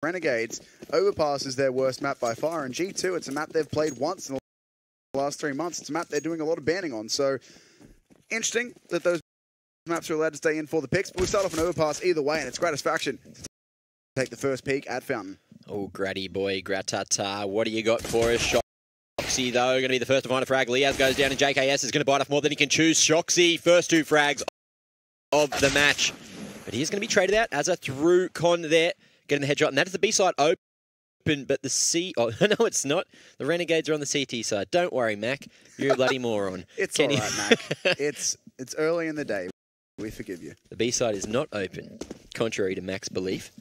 Renegades, Overpass is their worst map by far, and G2, it's a map they've played once in the last 3 months. It's a map they're doing a lot of banning on, so interesting that those maps are allowed to stay in for the picks, but we start off an Overpass either way, and it's Gratisfaction to take the first peek at Fountain. Oh, Gratty boy, Gratata, what do you got for us? Shoxy, though, going to be the first to find a frag. Liaz goes down, and JKS is going to bite off more than he can choose. Shoxy, first 2 frags of the match. But he's going to be traded out as a through con there, getting the headshot, and that is the B side open, but the C... Oh, no, it's not. The Renegades are on the CT side. Don't worry, Mac. You're a bloody moron. It's all right, Mac. It's early in the day. We forgive you. The B side is not open, contrary to Mac's belief.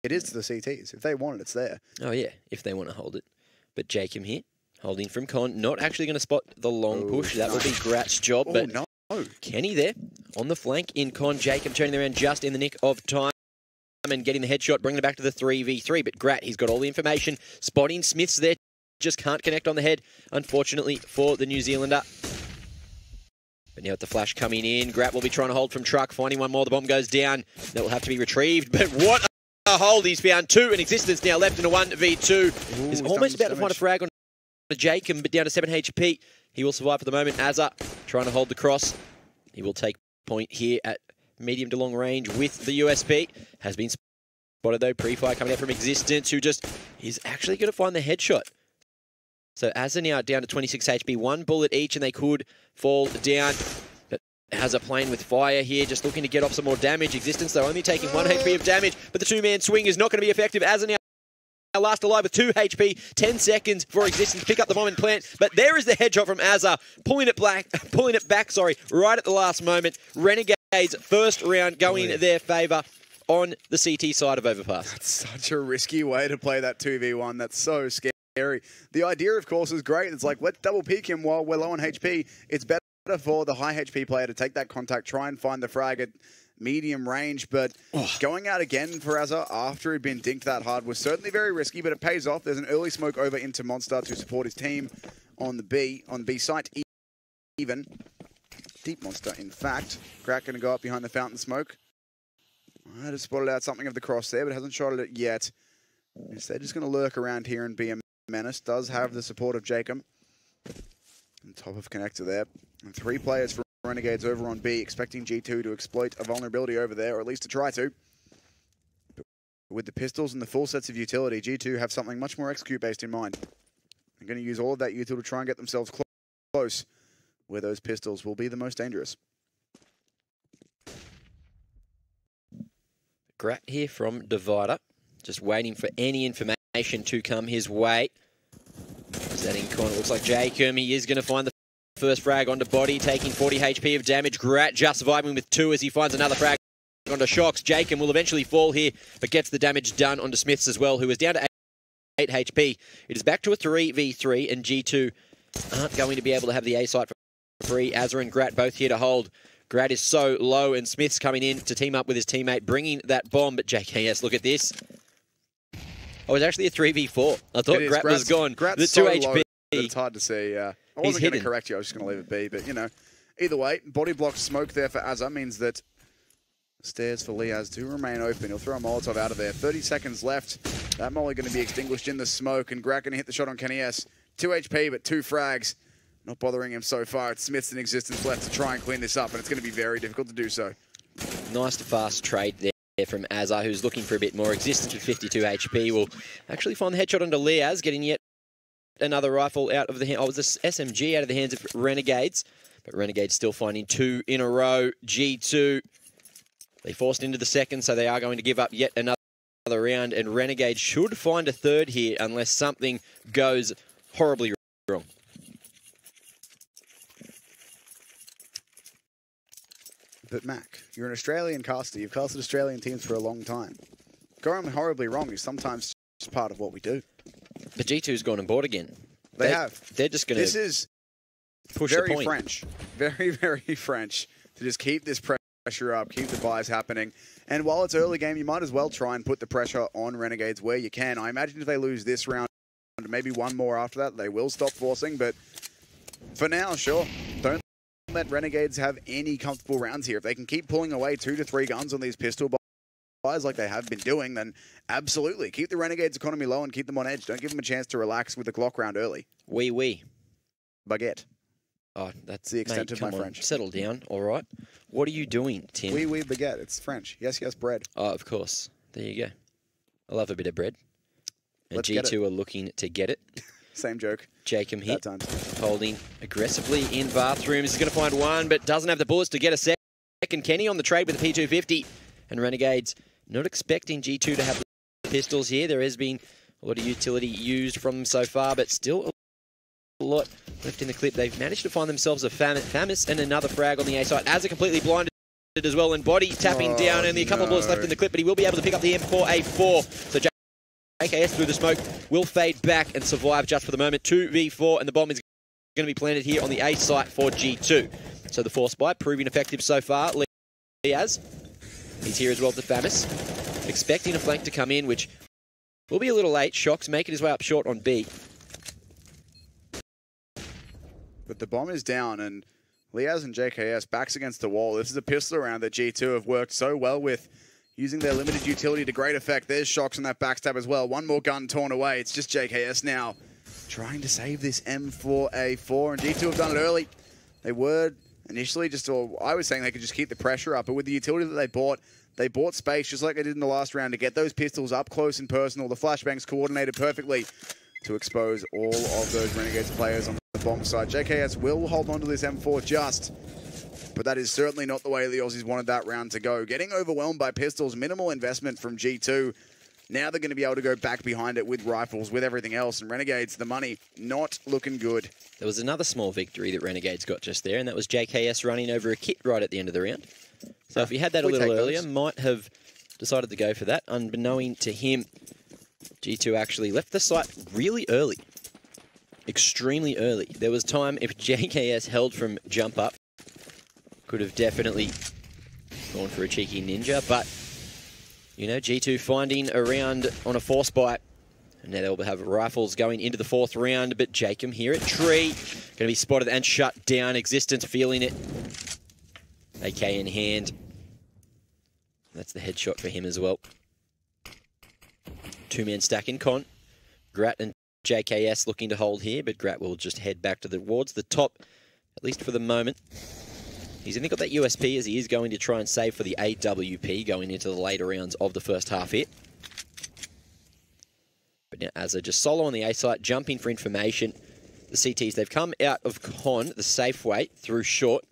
It is to the CTs. If they want it, it's there. Oh, yeah, if they want to hold it. But Jacob here, holding from Con, not actually going to spot the long push. That would be Grat's job, but no. Kenny there on the flank in Con. Jacob turning around just in the nick of time and getting the headshot, bringing it back to the 3v3. But Grat, he's got all the information. Spotting Smiths there, just can't connect on the head, unfortunately, for the New Zealander. But now with the flash coming in, Grat will be trying to hold from Truck, finding one more. The bomb goes down. That will have to be retrieved. But what a hold. He's found 2 in existence now left in a 1v2. He's almost about to find a frag on Jacob, but down to 7 HP. He will survive for the moment. Azza trying to hold the cross. He will take point here at medium to long range with the USP. Has been spotted though. Pre-fire coming out from existence, who just is actually going to find the headshot. So Azza now down to 26 HP. 1 bullet each, and they could fall down. But Azza playing with fire here, just looking to get off some more damage. Existence though only taking 1 HP of damage, but the 2-man swing is not going to be effective. Azza now last alive with 2 HP, 10 seconds for Existence, pick up the bomb and plant, but there is the headshot from Azza, pulling it back, right at the last moment. Renegades first round going their favour on the CT side of Overpass. That's such a risky way to play that 2v1. That's so scary. The idea, of course, is great. It's like, let's double peek him while we're low on HP. It's better for the high HP player to take that contact, try and find the frag at medium range, but going out again for Azza after he'd been dinked that hard was certainly very risky, but it pays off. There's an early smoke over into Monster to support his team on the B site even. Deep Monster, in fact. Grat going to go up behind the fountain smoke. I just spotted out something of the cross there, but hasn't shot at it yet. Instead, just going to lurk around here and be a menace. Does have the support of Jacob. On top of connector there. And 3 players for Renegades over on B, expecting G2 to exploit a vulnerability over there, or at least to try to. But with the pistols and the full sets of utility, G2 have something much more execute-based in mind. They're going to use all of that util to try and get themselves close, where those pistols will be the most dangerous. Grat here from Divider, just waiting for any information to come his way. Setting Con, it looks like Jacob, he is going to find the first frag onto Body, taking 40 HP of damage. Grat just surviving with 2 as he finds another frag onto Shocks. Jacob will eventually fall here, but gets the damage done onto Smiths as well, who is down to 8 HP. It is back to a 3v3, and G2 aren't going to be able to have the A site for free. Azza and Grat both here to hold. Grat is so low, and Smith's coming in to team up with his teammate, bringing that bomb. But JKS, look at this. Oh, it's actually a 3v4. I thought Grat was gone. Grat's the 2 so HP. Low, it's hard to see. I wasn't going to correct you. I was just going to leave it be. But, you know, either way, body block smoke there for Azza means that stairs for Liaz do remain open. He'll throw a Molotov out of there. 30 seconds left. That molly going to be extinguished in the smoke, and Grat going to hit the shot on Kenny S. 2 HP, but 2 frags. Not bothering him so far. It's Smith's in existence left to try and clean this up, and it's going to be very difficult to do so. Nice fast trade there from Azza, who's looking for a bit more. Existence with 52 HP will actually find the headshot onto Liaz, getting yet another rifle out of the hand. Oh, it was this SMG out of the hands of Renegades, but Renegades still finding 2 in a row. G2, they forced into the second, so they are going to give up yet another round, and Renegades should find a third here unless something goes horribly wrong. But Mac, you're an Australian caster. You've casted Australian teams for a long time. Going horribly wrong is sometimes just part of what we do. But G2's gone on board again. They have. They're just going to This is push very the point. French. Very, very French to just keep this pressure up, keep the buys happening. And while it's early game, you might as well try and put the pressure on Renegades where you can. I imagine if they lose this round, maybe one more after that, they will stop forcing. But for now, sure. Don't let Renegades have any comfortable rounds here. If they can keep pulling away 2 to 3 guns on these pistol like they have been doing, then absolutely. Keep the Renegades' economy low and keep them on edge. Don't give them a chance to relax with the clock round early. Oui. Baguette. Oh, that's the extent of my on. French. Settle down, all right. What are you doing, Tim? Oui, baguette. It's French. Yes, bread. Oh, of course. There you go. I love a bit of bread. And Let's get G2 are looking to get it. Same joke. Jacob here, That time. holding aggressively in bathrooms. He's going to find one, but doesn't have the bullets to get a second. Kenny on the trade with the P250. And Renegades not expecting G2 to have the pistols here. There has been a lot of utility used from them so far, but still a lot left in the clip. They've managed to find themselves a Famis and another frag on the A side. As a completely blinded as well, and Body tapping down, and a couple of bullets left in the clip, but he will be able to pick up the M4A4. So JKS through the smoke will fade back and survive just for the moment. 2v4, and the bomb is going to be planted here on the A site for G2. So the force buy proving effective so far. Liaz, he's here as well to Famis. Expecting a flank to come in, which will be a little late. Shocks making his way up short on B. But the bomb is down, and Liaz and JKS backs against the wall. This is a pistol round that G2 have worked so well with, using their limited utility to great effect. There's Shocks on that backstab as well. One more gun torn away. It's just JKS now trying to save this M4A4, and G2 have done it early. They were initially just, I was saying they could just keep the pressure up, but with the utility that they bought space just like they did in the last round to get those pistols up close and personal. The flashbangs coordinated perfectly to expose all of those Renegades players on the bomb side. JKS will hold on to this M4 just, but that is certainly not the way the Aussies wanted that round to go. Getting overwhelmed by pistols, minimal investment from G2. Now they're going to be able to go back behind it with rifles, with everything else, and Renegades, the money, not looking good. There was another small victory that Renegades got just there, and that was JKS running over a kit right at the end of the round. So if he had that a little earlier, might have decided to go for that. Unbeknown to him, G2 actually left the site really early. Extremely early. There was time, if JKS held from jump up, could have definitely gone for a cheeky ninja, but, you know, G2 finding a round on a force bite. And now they'll have rifles going into the fourth round, but Jacob here at tree, going to be spotted and shut down. Existence feeling it. AK in hand. That's the headshot for him as well. Two-man stack in con. Grat and JKS looking to hold here, but Grat will just head back towards the top, at least for the moment. He's only got that USP as he is going to try and save for the AWP going into the later rounds of the first half here. But now Azza just solo on the A site, jumping for information. The CTs, they've come out of con, the safe way, through short.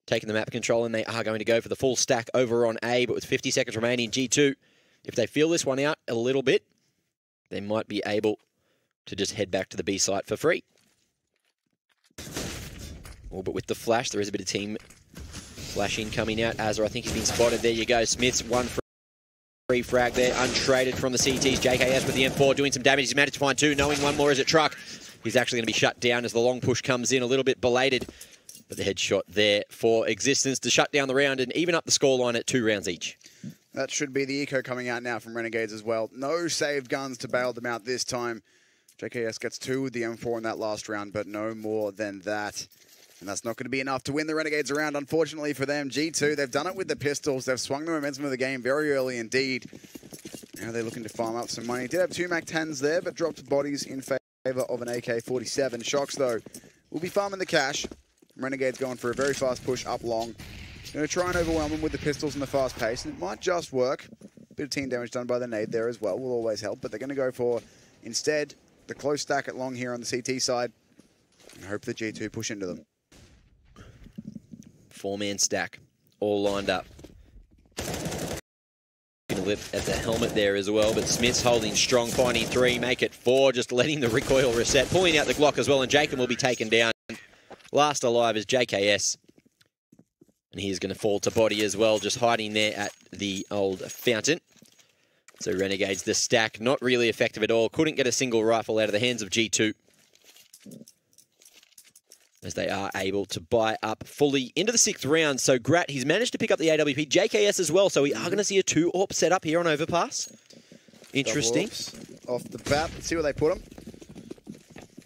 Taking the map control, and they are going to go for the full stack over on A, but with 50 seconds remaining, G2, if they feel this one out a little bit, they might be able to just head back to the B site for free. Oh, but with the flash, there is a bit of team flashing coming out. Azza, I think he's been spotted. There you go. Smith's one free frag there, untraded from the CTs. JKS with the M4 doing some damage. He's managed to find two, knowing one more is a truck. He's actually going to be shut down as the long push comes in, a little bit belated. But the headshot there for Existence to shut down the round and even up the scoreline at 2 rounds each. That should be the eco coming out now from Renegades as well. No saved guns to bail them out this time. JKS gets 2 with the M4 in that last round, but no more than that. And that's not going to be enough to win the Renegades around, unfortunately for them. G2, they've done it with the pistols. They've swung the momentum of the game very early indeed. Now they're looking to farm up some money. Did have 2 MAC-10s there, but dropped bodies in favor of an AK-47. Shocks, though, will be farming the cash. Renegades going for a very fast push up long. Going to try and overwhelm them with the pistols and the fast pace, and it might just work. Bit of team damage done by the nade there as well will always help, but they're going to go for, instead, the close stack at long here on the CT side, and hope that G2 push into them. 4-man stack, all lined up. Going to lift at the helmet there as well, but Smith's holding strong, finding 3, make it 4, just letting the recoil reset, pulling out the Glock as well, and Jacob will be taken down. Last alive is JKS. And he's going to fall to body as well, just hiding there at the old fountain. So Renegades, the stack, not really effective at all. Couldn't get a single rifle out of the hands of G2. As they are able to buy up fully into the 6th round. So Grat, he's managed to pick up the AWP. JKS as well, so we are going to see a 2-AWP setup here on Overpass. Interesting. Off the bat, let's see where they put them.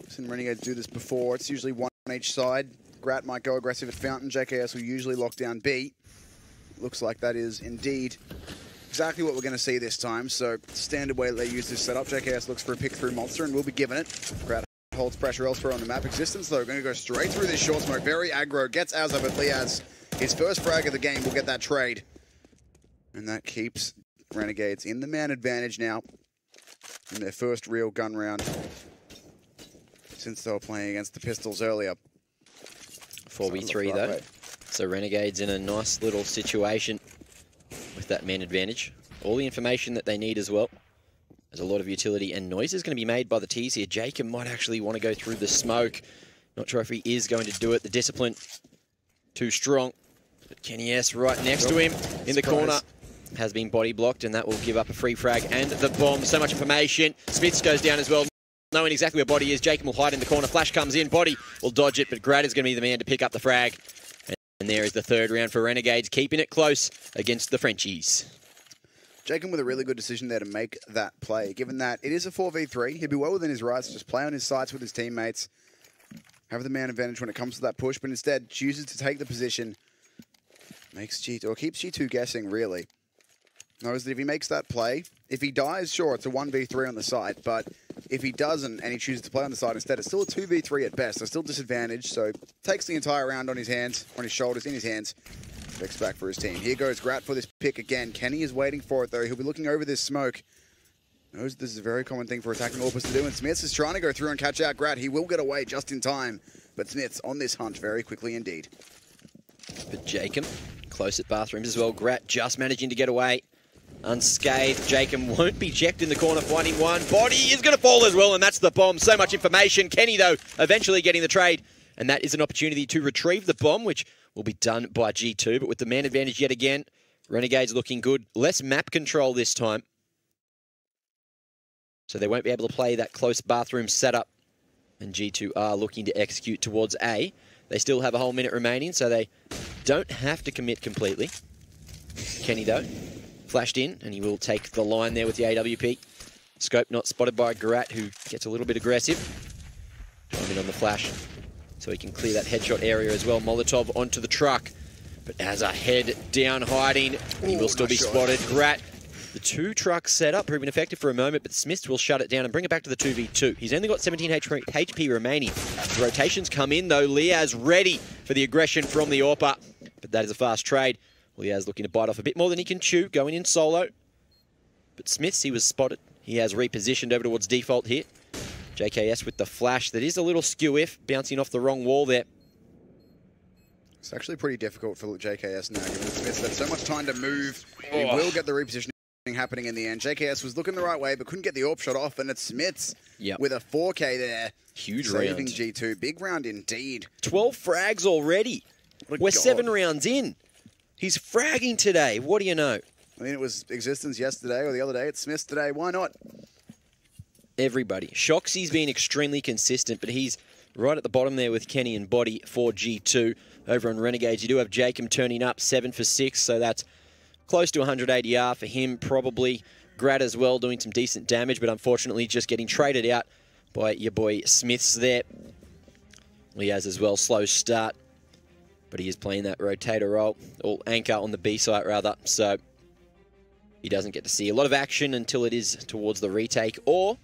Seen Renegades do this before. It's usually 1 on each side. Grat might go aggressive at Fountain. JKS will usually lock down B. Looks like that is indeed exactly what we're going to see this time. So standard way they use this setup. JKS looks for a pick through monster and will be given it. Grad holds pressure elsewhere on the map. Existence, though, going to go straight through this short smoke. Very aggro. Gets Azza, but Liaz, his first frag of the game, will get that trade. And that keeps Renegades in the man advantage now in their first real gun round since they were playing against the Pistols earlier. 4v3 though. So Renegades in a nice little situation with that man advantage. All the information that they need as well. There's a lot of utility and noise is going to be made by the T's here. Jacob might actually want to go through the smoke. Not sure if he is going to do it. The discipline too strong. But Kenny S right next to him in the corner has been body blocked, and that will give up a free frag and the bomb. So much information. Smiths goes down as well, knowing exactly where Body is. Jacob will hide in the corner. Flash comes in. Body will dodge it, but Grad is going to be the man to pick up the frag. And there is the third round for Renegades, keeping it close against the Frenchies. Jacob with a really good decision there to make that play, given that it is a 4v3. He'd be well within his rights to just play on his sides with his teammates, have the man advantage when it comes to that push, but instead chooses to take the position, makes G2, or keeps G2 guessing, really. Knows that if he makes that play, if he dies, sure, it's a 1v3 on the side, but if he doesn't and he chooses to play on the side instead, it's still a 2v3 at best. They're still disadvantaged, so takes the entire round on his hands, on his shoulders, in his hands. Checks back for his team. Here goes Grat for this pick again. Kenny is waiting for it, though. He'll be looking over this smoke. Knows this is a very common thing for attacking Orpus to do, and Smiths is trying to go through and catch out Grat. He will get away just in time, but Smiths on this hunt very quickly indeed. But Jacob, close at bathrooms as well. Grat just managing to get away unscathed. Jacob won't be checked in the corner, finding one. Body is going to fall as well, and that's the bomb. So much information. Kenny, though, eventually getting the trade, and that is an opportunity to retrieve the bomb, which will be done by G2, but with the man advantage yet again, Renegades looking good. Less map control this time. So they won't be able to play that close bathroom setup. And G2 are looking to execute towards A. They still have a whole minute remaining, so they don't have to commit completely. Kenny, though, flashed in, and he will take the line there with the AWP. Scope not spotted by Garat, who gets a little bit aggressive. Time in on the flash, so he can clear that headshot area as well. Molotov onto the truck, but as a head down hiding, he will still be spotted. Grat, the two trucks set up, proving effective for a moment, but Smith will shut it down and bring it back to the 2v2. He's only got 17 HP remaining. The rotations come in, though. Liaz ready for the aggression from the AWPer, but that is a fast trade. Liaz looking to bite off a bit more than he can chew, going in solo. But Smiths, he was spotted. He has repositioned over towards default here. JKS with the flash that is a little skew-if, bouncing off the wrong wall there. It's actually pretty difficult for JKS now, given that Smiths had so much time to move. He will get the repositioning happening in the end. JKS was looking the right way, but couldn't get the AWP shot off, and it's Smiths with a 4K there. Huge saving round. G2. Big round indeed. 12 frags already. We're 7 rounds in. He's fragging today. What do you know? I mean, it was Existence yesterday or the other day. It's Smiths today. Why not? Everybody. Shoxy's been extremely consistent, but he's right at the bottom there with Kenny and Body for G2. Over on Renegades, you do have Jacob turning up 7 for 6, so that's close to 100 ADR for him, probably. Grad as well, doing some decent damage, but unfortunately just getting traded out by your boy Smiths there. Liaz as well, slow start, but he is playing that rotator role, or anchor on the B site rather, so he doesn't get to see a lot of action until it is towards the retake, or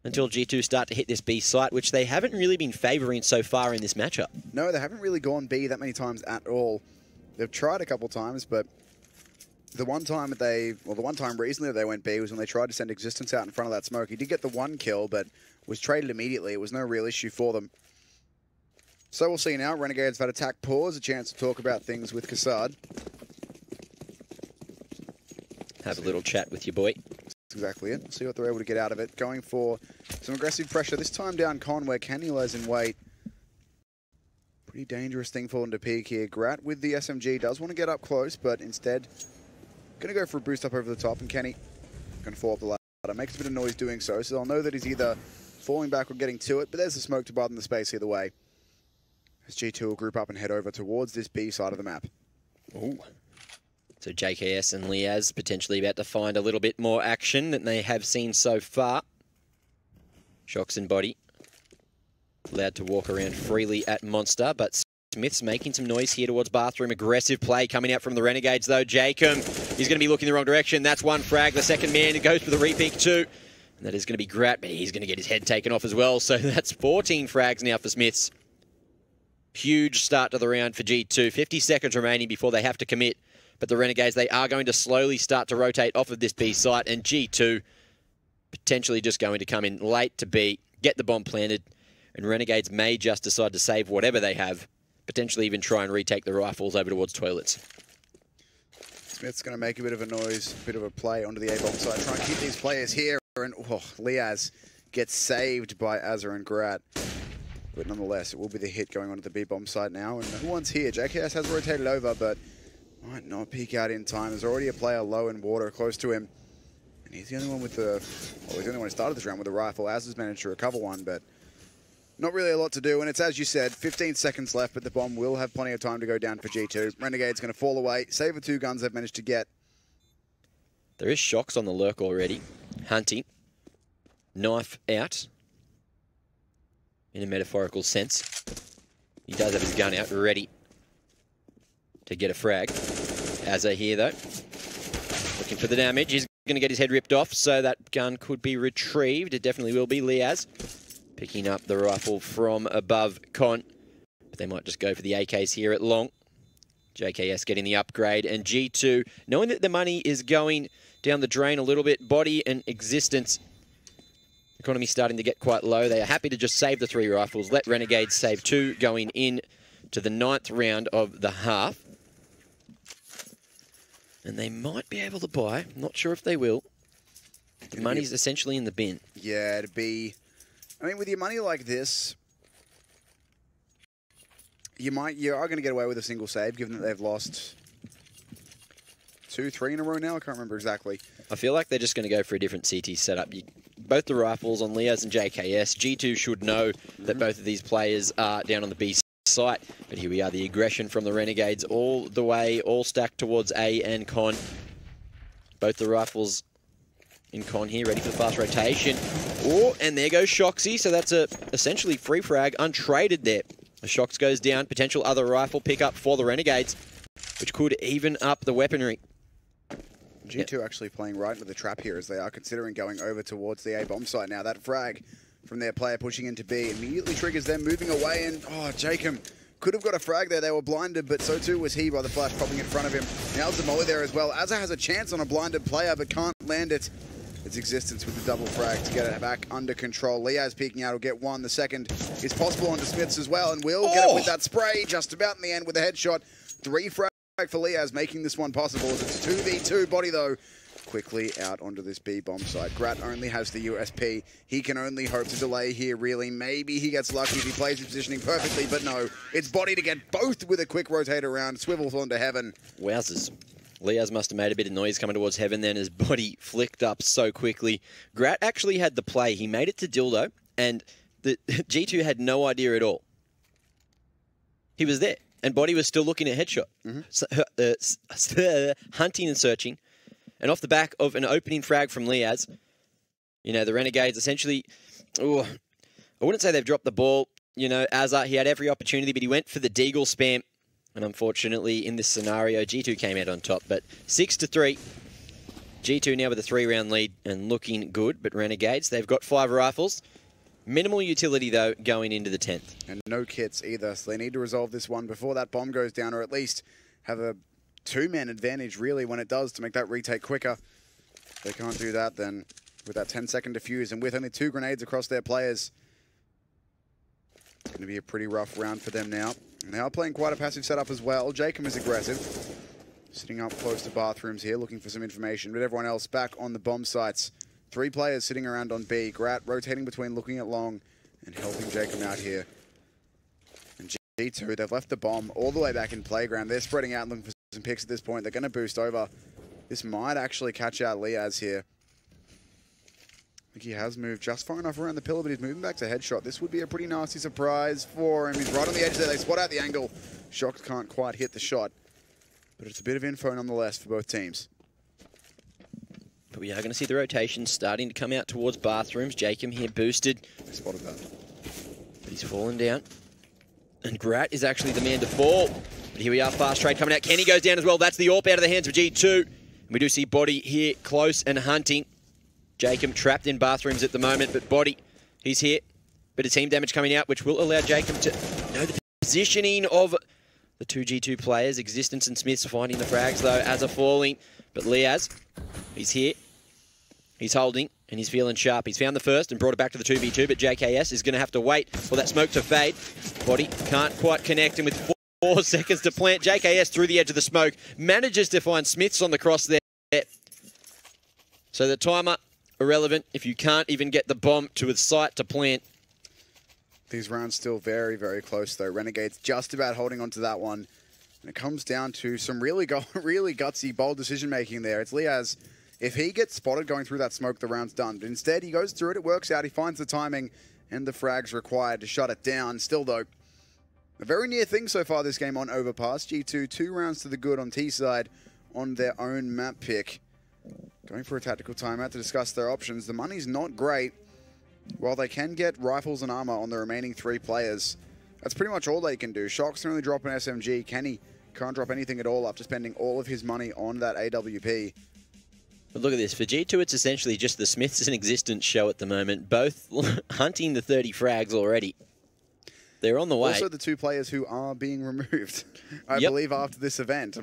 until G2 start to hit this B site, which they haven't really been favouring so far in this matchup. No, they haven't really gone B that many times at all. They've tried a couple times, but the one time recently that they went B was when they tried to send Existence out in front of that smoke. He did get the one kill, but was traded immediately. It was no real issue for them. So we'll see now. Renegades have had attack pause, a chance to talk about things with Kassad. Have a little chat with your boy. That's exactly it. See what they're able to get out of it. Going for some aggressive pressure, this time down Con, where Kenny lies in wait. Pretty dangerous thing for them to peek here. Grat with the SMG does want to get up close, but instead going to go for a boost up over the top, and Kenny going to fall up the ladder. Makes a bit of noise doing so, so they'll know that he's either falling back or getting to it, but there's the smoke to button the space either way. As G2 will group up and head over towards this B side of the map. Ooh. So JKS and Liaz potentially about to find a little bit more action than they have seen so far. Shox and Body allowed to walk around freely at Monster, but Smith's making some noise here towards Bathroom. Aggressive play coming out from the Renegades, though. Jacob, he's going to be looking the wrong direction. That's one frag. The second man goes for the repeat too. And that is going to be Grat, but he's going to get his head taken off as well. So that's 14 frags now for Smiths. Huge start to the round for G2. 50 seconds remaining before they have to commit. But the Renegades, they are going to slowly start to rotate off of this B site. And G2 potentially just going to come in late to B, get the bomb planted. And Renegades may just decide to save whatever they have. Potentially even try and retake the rifles over towards toilets. Smith's going to make a bit of a noise, a bit of a play onto the A-bomb side. Try and keep these players here. And Liaz gets saved by Azza and Grat. But nonetheless, it will be the hit going onto the B-bomb side now. And no one's here. JKS has rotated over, but might not peek out in time. There's already a player low in water close to him. And he's the only one with the... Well, he's the only one who started this round with a rifle. Azza's managed to recover one, but not really a lot to do. And it's, as you said, 15 seconds left, but the bomb will have plenty of time to go down for G2. Renegade's going to fall away. Save the 2 guns they've managed to get. There is shocks on the lurk already. Hunting. Knife out. In a metaphorical sense. He does have his gun out, ready to get a frag. Azza here, though. Looking for the damage. He's going to get his head ripped off, so that gun could be retrieved. It definitely will be. Liaz picking up the rifle from above Con. But they might just go for the AKs here at long. JKS getting the upgrade. And G2, knowing that the money is going down the drain a little bit, body and existence economy starting to get quite low. They are happy to just save the 3 rifles. Let Renegades save 2 going in to the 9th round of the half. And they might be able to buy. I'm not sure if they will. The money's essentially in the bin. Yeah, it'd be... I mean, with your money like this, you are going to get away with a single save, given that they've lost 2, 3 in a row now. I can't remember exactly. I feel like they're just going to go for a different CT setup. Both the rifles on Liaz and JKS. G2 should know that both of these players are down on the B site. But here we are, the aggression from the Renegades all the way, all stacked towards A and Con. Both the rifles in Con here, ready for the fast rotation. Oh, and there goes Shoxy. So that's a essentially free frag, untraded there. The Shox goes down, potential other rifle pickup for the Renegades, which could even up the weaponry. G2 actually playing right into the trap here as they are considering going over towards the A-bomb site now. That frag from their player pushing into B immediately triggers them moving away, and Jacob could have got a frag there. They were blinded, but so too was he by the flash popping in front of him. Nails the molly there as well. Azza has a chance on a blinded player, but can't land it. Its existence with the double frag to get it back under control. Liaz peeking out will get 1. The second is possible onto Smiths as well, and will get it with that spray just about in the end with a headshot. 3 frag for Liaz, making this one possible as it's 2v2 body though. Quickly out onto this B-bomb site. Grat only has the USP. He can only hope to delay here, really. Maybe he gets lucky if he plays his positioning perfectly, but no. It's body to get both with a quick rotate around. Swivels onto heaven. Wowzers. Liaz must have made a bit of noise coming towards heaven then. His body flicked up so quickly. Grat actually had the play. He made it to Dildo, and the G2 had no idea at all. He was there, and body was still looking at headshot. Hunting and searching. And off the back of an opening frag from Liaz, you know, the Renegades essentially, I wouldn't say they've dropped the ball. You know, Azza, he had every opportunity, but he went for the Deagle spam. And unfortunately, in this scenario, G2 came out on top. But 6-3. G2 now with a 3-round lead and looking good. But Renegades, they've got 5 rifles. Minimal utility, though, going into the 10th. And no kits either, so they need to resolve this one before that bomb goes down, or at least have a 2-man advantage, really, when it does, to make that retake quicker. If they can't do that, then with that 10-second defuse and with only 2 grenades across their players, it's going to be a pretty rough round for them now. And they are playing quite a passive setup as well. Jacob is aggressive, sitting up close to bathrooms here, looking for some information, but everyone else back on the bomb sites. 3 players sitting around on B. Grat rotating between looking at long and helping Jacob out here. And G2, they've left the bomb all the way back in playground. They're spreading out and looking for some picks at this point. They're going to boost over. This might actually catch out Liaz here. I think he has moved just far enough around the pillar, but he's moving back to headshot. This would be a pretty nasty surprise for him. He's right on the edge there. They spot out the angle. Shox can't quite hit the shot, but it's a bit of info nonetheless for both teams. But we are going to see the rotation starting to come out towards bathrooms. Jacob here boosted. They spotted that. But he's fallen down. And Grat is actually the man to fall. But here we are, fast trade coming out. Kenny goes down as well. That's the AWP out of the hands of G2. And we do see Body here close and hunting. Jacob trapped in bathrooms at the moment, but Body, he's here. Bit of team damage coming out, which will allow Jacob to know the positioning of the two G2 players. Existence and Smiths finding the frags, though, as are falling. But Liaz, he's here. He's holding, and he's feeling sharp. He's found the first and brought it back to the 2v2, but JKS is going to have to wait for that smoke to fade. Body can't quite connect, and with 4 seconds to plant, JKS through the edge of the smoke manages to find Smiths on the cross there. So the timer, irrelevant if you can't even get the bomb to its site to plant. These rounds still very, very close, though. Renegades just about holding on to that one. And it comes down to some really gutsy, bold decision-making there. It's Liaz. If he gets spotted going through that smoke, the round's done. But instead, he goes through it, it works out, he finds the timing, and the frags required to shut it down. Still, though, a very near thing so far this game on Overpass. G2, 2 rounds to the good on T-side on their own map pick. Going for a tactical timeout to discuss their options. The money's not great. While they can get rifles and armor on the remaining 3 players, that's pretty much all they can do. Shox can only drop an SMG. Kenny can't drop anything at all after spending all of his money on that AWP. But look at this. For G2, it's essentially just the Smiths and Existence show at the moment, both hunting the 30 frags already. They're on the way. Also the 2 players who are being removed, I believe, after this event.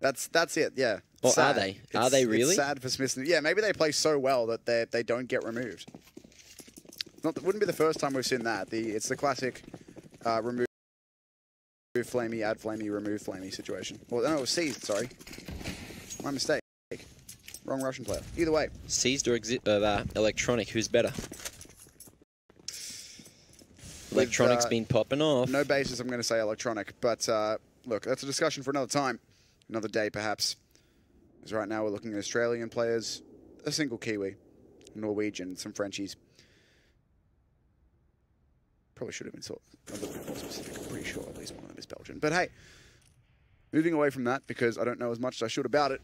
That's it, yeah. Or are they? Are they really? It's sad for Smiths. Yeah, maybe they play so well that they don't get removed. It wouldn't be the first time we've seen that. It's the classic remove flamey, add flamey, remove flamey situation. Well, no, it was seized, sorry. My mistake. Wrong Russian player. Either way. Seized or electronic, who's better? Electronic's been popping off. No basis, I'm going to say electronic. But look, that's a discussion for another time. Another day, perhaps. Because right now we're looking at Australian players, a single Kiwi, Norwegian, some Frenchies. Probably should have been a little bit more specific. I'm pretty sure at least one of them is Belgian. But hey, moving away from that, because I don't know as much as I should about it.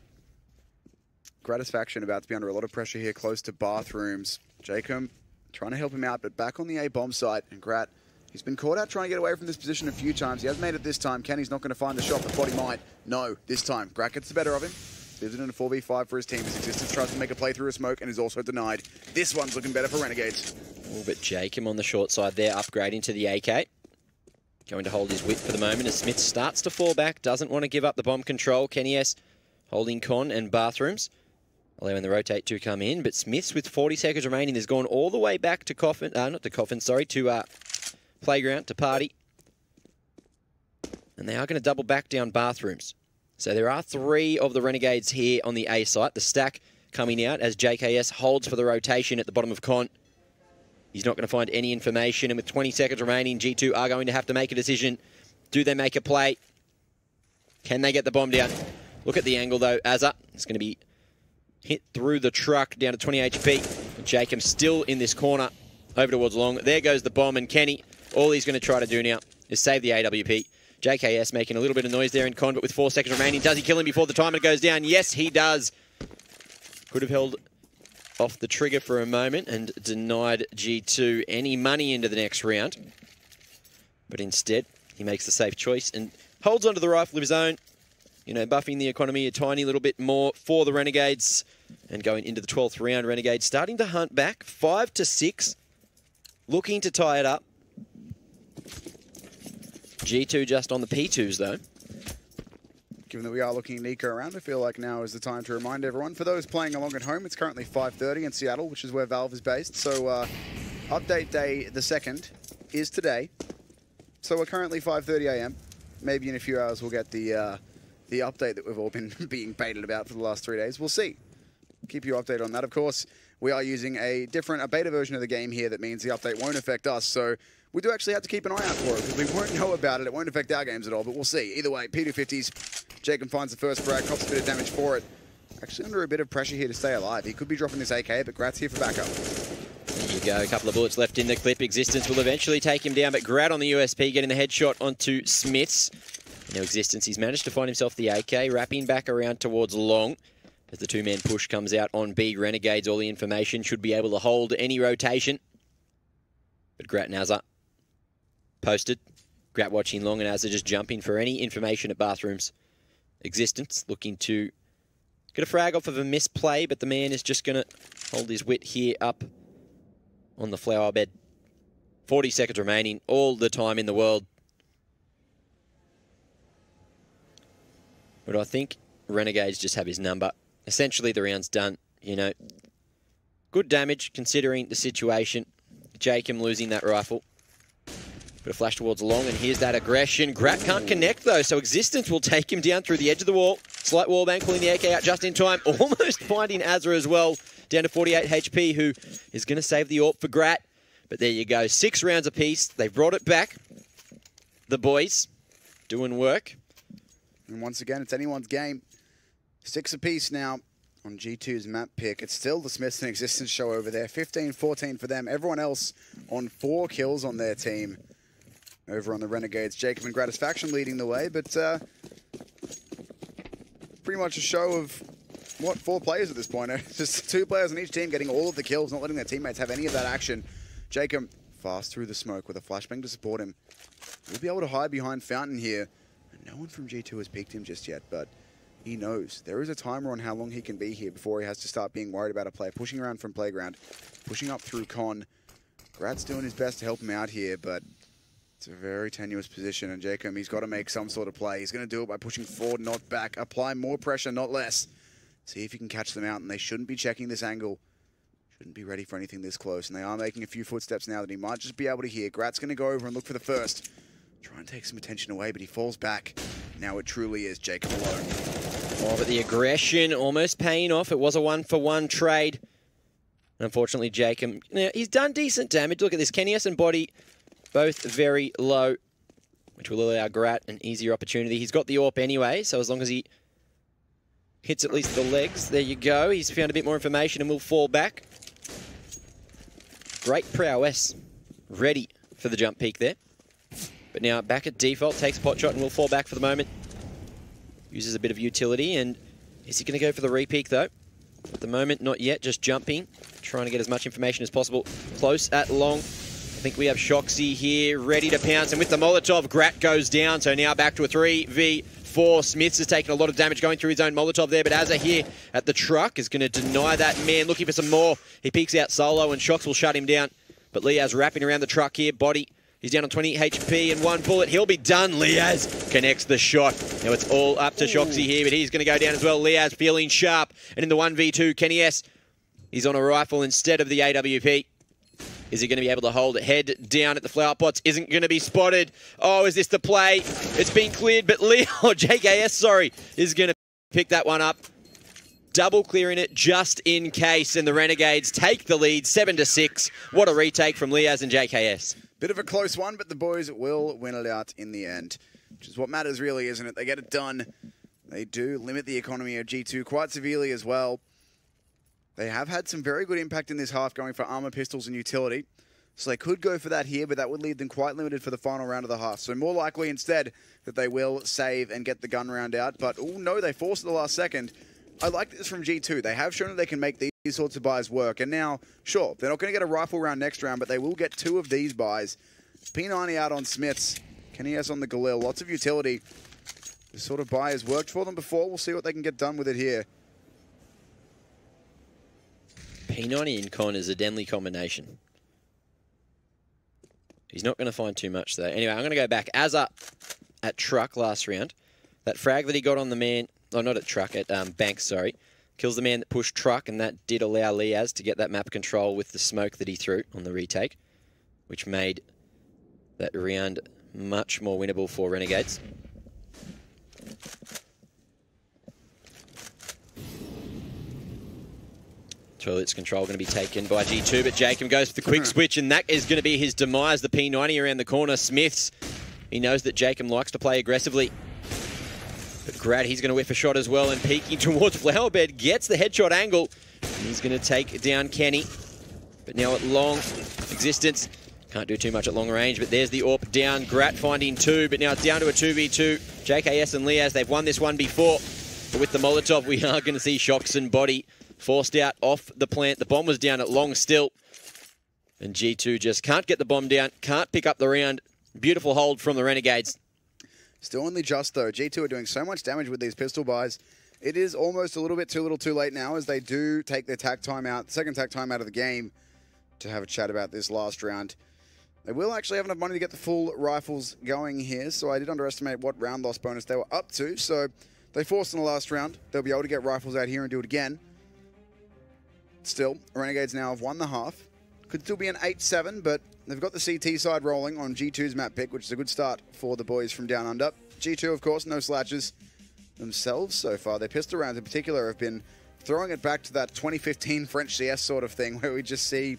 Gratisfaction about to be under a lot of pressure here, close to bathrooms. Jacob trying to help him out, but back on the A bomb site. And Grat, he's been caught out trying to get away from this position a few times. He has made it this time. Kenny's not going to find the shot, but Body might. No, this time. Grat gets the better of him. Lives it in a 4v5 for his team. His Existence tries to make a play through a smoke and is also denied. This one's looking better for Renegades. Oh, but Jacob on the short side there, upgrading to the AK. Going to hold his width for the moment as Smith starts to fall back. Doesn't want to give up the bomb control. Kenny S holding con and bathrooms, allowing the rotate to come in. But Smiths with 40 seconds remaining has gone all the way back to Coffin. Not to Coffin, sorry, to Playground, to Party. And they are going to double back down bathrooms. So there are 3 of the Renegades here on the A site. The stack coming out as JKS holds for the rotation at the bottom of con. He's not going to find any information. And with 20 seconds remaining, G2 are going to have to make a decision. Do they make a play? Can they get the bomb down? Look at the angle, though. Azza is going to be hit through the truck down to 20 HP. And Jacob still in this corner over towards long. There goes the bomb. And Kenny, all he's going to try to do now is save the AWP. JKS making a little bit of noise there in con, but with 4 seconds remaining. Does he kill him before the timer goes down? Yes, he does. Could have held off the trigger for a moment and denied G2 any money into the next round. But instead, he makes the safe choice and holds onto the rifle of his own. You know, buffing the economy a tiny little bit more for the Renegades. And going into the 12th round, Renegades starting to hunt back. 5-6. Looking to tie it up. G2 just on the P2s, though. Given that we are looking Nico around, I feel like now is the time to remind everyone. For those playing along at home, it's currently 5:30 in Seattle, which is where Valve is based. So update day the 2nd is today. So we're currently 5:30 AM. Maybe in a few hours we'll get the update that we've all been being baited about for the last 3 days. We'll see. Keep you updated on that. Of course, we are using a beta version of the game here that means the update won't affect us. So we do actually have to keep an eye out for it because we won't know about it. It won't affect our games at all, but we'll see. Either way, P250s. Jacob finds the first frag, cops a bit of damage for it. Actually under a bit of pressure here to stay alive. He could be dropping this AK, but Grat's here for backup. There you go. A couple of bullets left in the clip. Existence will eventually take him down, but Grat on the USP getting the headshot onto Smiths. Now Existence, he's managed to find himself the AK, wrapping back around towards long. As the 2-man push comes out on B, Renegades, all the information should be able to hold any rotation. But Grat now's up. Posted. Grat watching long and as they're just jumping for any information at Bathroom's existence, looking to get a frag off of a misplay, but the man is just going to hold his wit here up on the flower bed. 40 seconds remaining, all the time in the world. But I think Renegades just have his number. Essentially, the round's done. You know, good damage considering the situation. Jacob losing that rifle. But a flash towards long, and here's that aggression. Grat can't connect, though, so Existence will take him down through the edge of the wall. Slight wallbang, pulling the AK out just in time. Almost finding Azra as well, down to 48 HP, who is going to save the AWP for Grat. But there you go, 6 rounds apiece. They've brought it back. The boys doing work. And once again, it's anyone's game. 6 apiece now on G2's map pick. It's still the Smiths and Existence show over there. 15-14 for them. Everyone else on 4 kills on their team. Over on the Renegades, Jacob and Gratisfaction leading the way, but pretty much a show of, what, 4 players at this point. Just 2 players on each team getting all of the kills, not letting their teammates have any of that action. Jacob fast through the smoke with a flashbang to support him. We'll be able to hide behind Fountain here. And no one from G2 has peeked him just yet, but he knows. There is a timer on how long he can be here before he has to start being worried about a player pushing around from Playground, pushing up through Con. Grad's doing his best to help him out here, but it's a very tenuous position, and Jacob, he's got to make some sort of play. He's going to do it by pushing forward, not back. Apply more pressure, not less. See if he can catch them out, and they shouldn't be checking this angle. Shouldn't be ready for anything this close, and they are making a few footsteps now that he might just be able to hear. Grat's going to go over and look for the first. Try and take some attention away, but he falls back. Now it truly is Jacob alone. Oh, but the aggression almost paying off. It was a 1-for-1 trade. Unfortunately, Jacob, he's done decent damage. Look at this. Kenius and Body both very low, which will allow Grat an easier opportunity. He's got the AWP anyway, so as long as he hits at least the legs, there you go. He's found a bit more information and will fall back. Great prowess. Ready for the jump peak there. But now back at default, takes a pot shot and will fall back for the moment. Uses a bit of utility, and is he going to go for the re-peak though? At the moment, not yet, just jumping. Trying to get as much information as possible. Close at long. I think we have Shoxy here, ready to pounce, and with the Molotov, Grat goes down, so now back to a 3v4. Smiths has taken a lot of damage going through his own Molotov there, but Azza here at the truck is going to deny that man, looking for some more. He peeks out solo, and Shox will shut him down, but Liaz wrapping around the truck here. Body, he's down on 20 HP and 1 bullet. He'll be done. Liaz connects the shot. Now it's all up to Shoxy here, but he's going to go down as well. Liaz feeling sharp, and in the 1v2, Kenny S, he's on a rifle instead of the AWP. Is he going to be able to hold it? Head down at the flower pots. Isn't going to be spotted. Oh, is this the play? It's been cleared, but JKS, sorry, is going to pick that one up. Double clearing it just in case, and the Renegades take the lead 7-6. What a retake from Liaz and JKS. Bit of a close one, but the boys will win it out in the end, which is what matters really, isn't it? They get it done. They do limit the economy of G2 quite severely as well. They have had some very good impact in this half going for armor, pistols, and utility. So they could go for that here, but that would leave them quite limited for the final round of the half. So more likely instead that they will save and get the gun round out. But, oh no, they forced it the last second. I like this from G2. They have shown that they can make these sorts of buys work. And now, sure, they're not going to get a rifle round next round, but they will get 2 of these buys. P90 out on Smiths. Kenny has on the Galil. Lots of utility. This sort of buy has worked for them before. We'll see what they can get done with it here. P90 and Con is a deadly combination. He's not going to find too much, though. Anyway, I'm going to go back. Azza at truck last round. That frag that he got on the man... Oh, not at truck, at Banks, sorry. Kills the man that pushed truck, and that did allow Liaz to get that map control with the smoke that he threw on the retake, which made that round much more winnable for Renegades. Toilets control going to be taken by G2, but Jacob goes for the quick switch, and that is going to be his demise. The P90 around the corner. Smiths, he knows that Jacob likes to play aggressively. But Grat, he's going to whiff a shot as well, and peeking towards Flowerbed, gets the headshot angle. And he's going to take down Kenny. But now at long existence, can't do too much at long range, but there's the AWP down. Grat finding 2, but now it's down to a 2v2. JKS and Liaz, they've won this one before. But with the Molotov, we are going to see Shox and Body forced out off the plant. The bomb was down at long still. And G2 just can't get the bomb down, can't pick up the round. Beautiful hold from the Renegades. Still only just, though. G2 are doing so much damage with these pistol buys. It is almost a little bit too little too late now, as they do take their tack time out, second tack time out of the game, to have a chat about this last round. They will actually have enough money to get the full rifles going here, so I did underestimate what round loss bonus they were up to. So they forced in the last round. They'll be able to get rifles out here and do it again. Still, Renegades now have won the half. Could still be an 8-7, but they've got the CT side rolling on G2's map pick, which is a good start for the boys from down under. G2, of course, no slatches themselves so far. Their pistol rounds in particular have been throwing it back to that 2015 French CS sort of thing, where we just see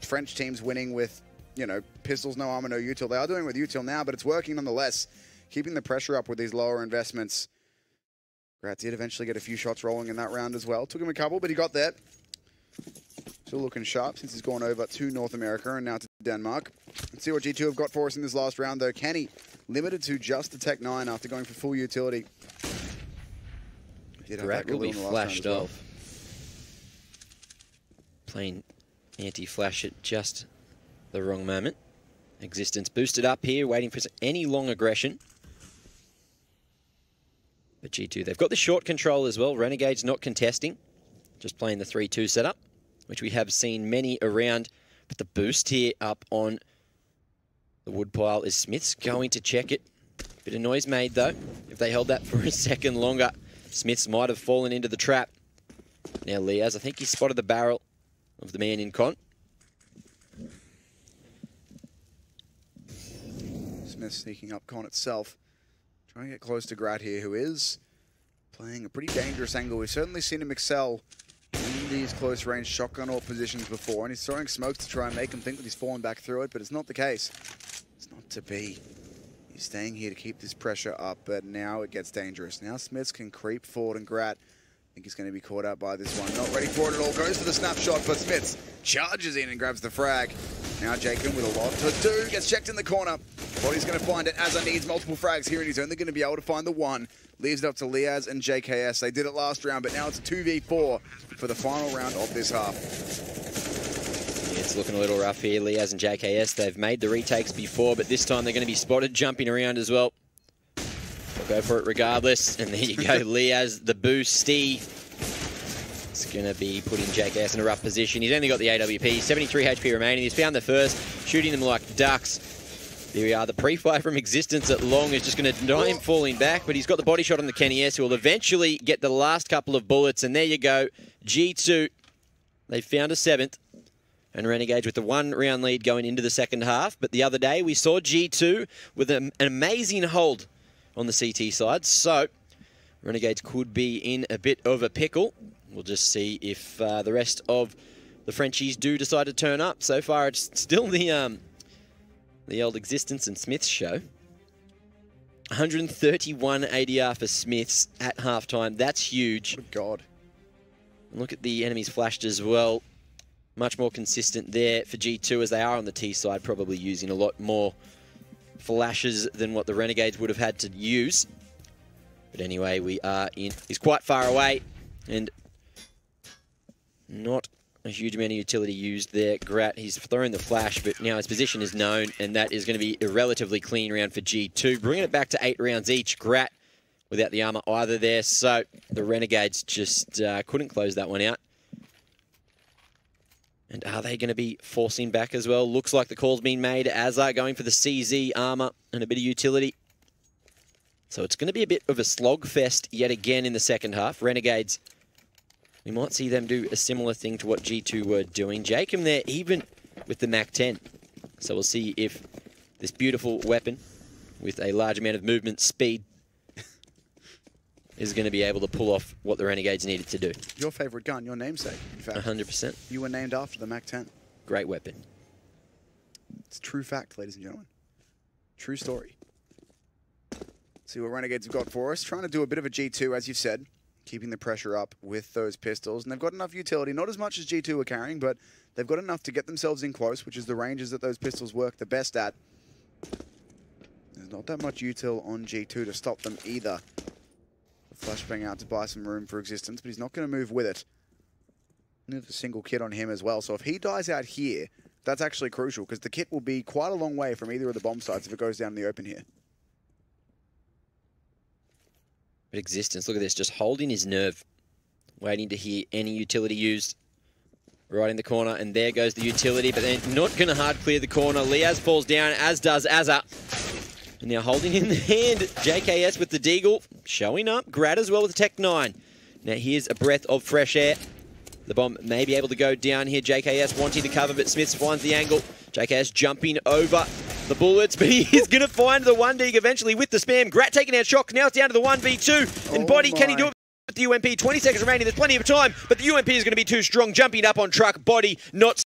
French teams winning with, you know, pistols, no armor, no util. They are doing it with util now, but it's working nonetheless, keeping the pressure up with these lower investments. Grat did eventually get a few shots rolling in that round as well. Took him a couple, but he got there. Still looking sharp since he's gone over to North America and now to Denmark. Let's see what G2 have got for us in this last round, though. Kenny limited to just the Tech 9 after going for full utility. Grat will be flashed off. Playing anti-flash at just the wrong moment. Existence boosted up here, waiting for any long aggression. But G2, they've got the short control as well. Renegades not contesting, just playing the 3-2 setup, which we have seen many around. But the boost here up on the woodpile is Smith's going to check it. Bit of noise made, though. If they held that for a second longer, Smith's might have fallen into the trap. Now Leaz, I think he spotted the barrel of the man in con. Smith sneaking up con itself. Trying to get close to Grat here, who is playing a pretty dangerous angle. We've certainly seen him excel in these close-range shotgun AWP positions before, and he's throwing smokes to try and make him think that he's fallen back through it, but it's not the case. It's not to be. He's staying here to keep this pressure up, but now it gets dangerous. Now Smiths can creep forward, and Grat, I think he's going to be caught out by this one. Not ready for it at all. Goes for the snapshot, but Smiths charges in and grabs the frag. Now Jacob with a lot to do. Gets checked in the corner. Body's going to find it. Azza needs multiple frags here, and he's only going to be able to find the one. Leaves it up to Leaz and JKS. They did it last round, but now it's a 2v4 for the final round of this half. Yeah, it's looking a little rough here. Leaz and JKS, they've made the retakes before, but this time they're going to be spotted jumping around as well. They'll go for it regardless. And there you go, Leaz, the boosty. It's going to be putting JKS in a rough position. He's only got the AWP, 73 HP remaining. He's found the first, shooting them like ducks. There we are. The pre-fire from Existence at long is just going to deny him falling back, but he's got the body shot on the Kenny S, who will eventually get the last couple of bullets. And there you go, G2. They found a 7th. And Renegades with the 1-round lead going into the second half. But the other day, we saw G2 with an amazing hold on the CT side. So Renegades could be in a bit of a pickle. We'll just see if the rest of the Frenchies do decide to turn up. So far, it's still the old Existence and Smiths show. 131 ADR for Smiths at halftime. That's huge. Good God. And look at the enemies flashed as well. Much more consistent there for G2, as they are on the T side, probably using a lot more flashes than what the Renegades would have had to use. But anyway, we are in. He's quite far away, and not a huge amount of utility used there. Grat, he's throwing the flash, but now his position is known, and that is going to be a relatively clean round for G2. Bringing it back to 8 rounds each. Grat without the armor either there, so the Renegades just couldn't close that one out. And are they going to be forcing back as well? Looks like the call's been made. Azza going for the CZ armor and a bit of utility. So it's going to be a bit of a slogfest yet again in the second half. Renegades, we might see them do a similar thing to what G2 were doing. Jacob there, even with the Mac 10. So we'll see if this beautiful weapon with a large amount of movement speed is going to be able to pull off what the Renegades needed to do. Your favorite gun, your namesake, in fact. 100%. You were named after the Mac 10. Great weapon. It's true fact, ladies and gentlemen. True story. See what Renegades have got for us. Trying to do a bit of a G2, as you've said. Keeping the pressure up with those pistols. And they've got enough utility. Not as much as G2 are carrying, but they've got enough to get themselves in close, which is the ranges that those pistols work the best at. There's not that much util on G2 to stop them either. The flashbang out to buy some room for Existence, but he's not going to move with it. There's a single kit on him as well. So if he dies out here, That's actually crucial because the kit will be quite a long way from either of the bomb sites if it goes down in the open here. But Existence, look at this, just holding his nerve, waiting to hear any utility used. Right in the corner, and there goes the utility, but they're not going to hard clear the corner. Liaz falls down, as does Azza. And now holding in the hand, JKS with the Deagle, showing up. Grad as well with the Tech 9. Now here's a breath of fresh air. The bomb may be able to go down here. JKS wanting to cover, but Smith finds the angle. JKS jumping over the bullets, but he is going to find the 1D eventually with the spam. Grat taking out Shock. Now it's down to the 1v2. And Body, can he do it? With the UMP, 20 seconds remaining, there's plenty of time, but the UMP is going to be too strong, jumping up on truck. Body not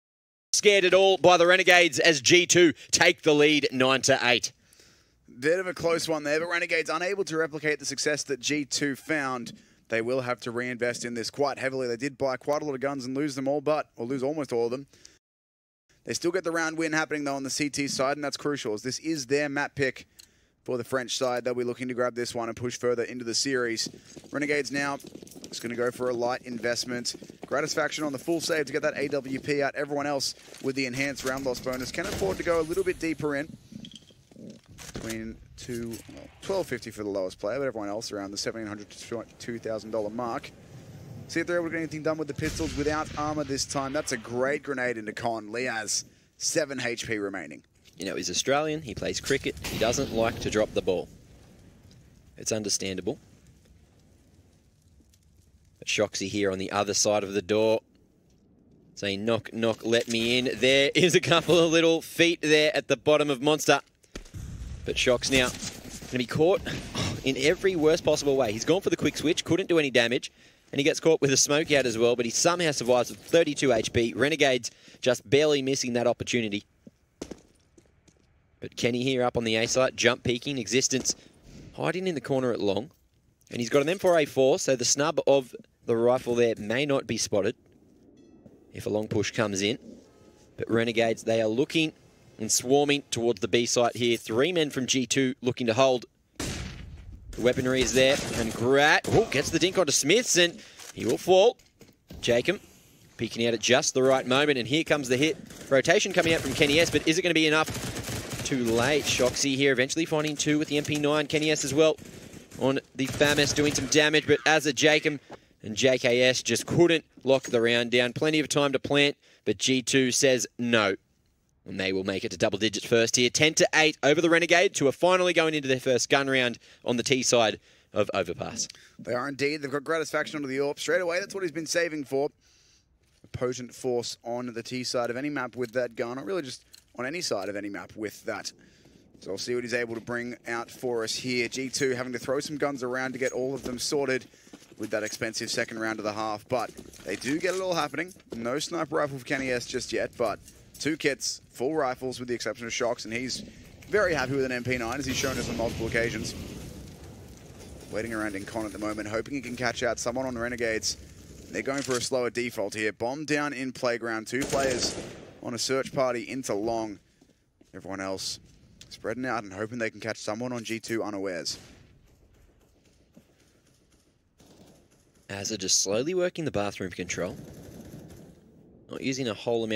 scared at all by the Renegades as G2 take the lead 9-8. Bit of a close one there, but Renegades unable to replicate the success that G2 found. They will have to reinvest in this quite heavily. They did buy quite a lot of guns and lose them all, or lose almost all of them. They still get the round win happening though on the CT side, and that's crucial as this is their map pick. For the French side, they'll be looking to grab this one and push further into the series. Renegades now is going to go for a light investment. Gratisfaction on the full save to get that AWP out. Everyone else with the enhanced round loss bonus can afford to go a little bit deeper in. Between $12.50 for the lowest player, but everyone else around the $1,700 to $2,000 mark. See if they're able to get anything done with the pistols without armor this time. That's a great grenade into Con. Liaz, 7 HP remaining. You know, he's Australian, he plays cricket, he doesn't like to drop the ball. It's understandable. But Shoxy here on the other side of the door, saying, knock, knock, let me in. There is a couple of little feet there at the bottom of Monster. But Shox now going to be caught in every worst possible way. He's gone for the quick switch, couldn't do any damage, and he gets caught with a smoke out as well, but he somehow survives with 32 HP. Renegades just barely missing that opportunity. But Kenny here up on the A site, jump peeking, Existence hiding in the corner at long. And he's got an M4A4, so the snub of the rifle there may not be spotted if a long push comes in. But Renegades, they are looking and swarming towards the B site here. 3 men from G2 looking to hold. The weaponry is there, and Grat gets the dink onto Smiths, and he will fall. Jacob peeking out at just the right moment, and here comes the hit. Rotation coming out from Kenny S, but is it going to be enough? Too late. Shoxy here eventually finding 2 with the MP9. Kenny S as well on the FAMAS doing some damage, but as a Jacob and JKS just couldn't lock the round down. Plenty of time to plant, but G2 says no. And they will make it to double digits first here. 10-8 over the Renegade, who are finally going into their first gun round on the T side of Overpass. They are indeed. They've got Gratisfaction onto the AWP straight away. That's what he's been saving for. A potent force on the T side of any map with that gun, or really just on any side of any map with that. So we'll see what he's able to bring out for us here. G2 having to throw some guns around to get all of them sorted with that expensive second round of the half. But they do get it all happening. No sniper rifle for Kenny S just yet, but 2 kits, full rifles with the exception of Shox, and he's very happy with an MP9 as he's shown us on multiple occasions. Waiting around in Con at the moment, hoping he can catch out someone on the Renegades. They're going for a slower default here. Bomb down in playground. 2 players on a search party into long. Everyone else spreading out and hoping they can catch someone on G2 unawares. Azza just slowly working the bathroom control. Not using a whole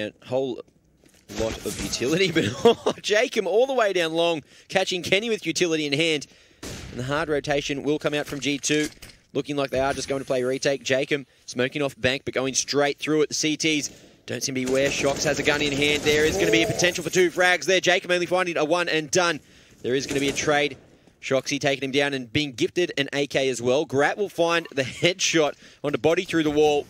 lot of utility, but Jacob all the way down long, catching Kenny with utility in hand. And the hard rotation will come out from G2. Looking like they are just going to play retake. Jacob smoking off bank, but going straight through at the CTs. Don't seem to be where. Shox has a gun in hand. There is going to be a potential for 2 frags there. Jacob only finding a 1 and done. There is going to be a trade. Shoxy taking him down and being gifted an AK as well. Grat will find the headshot onto Body through the wall.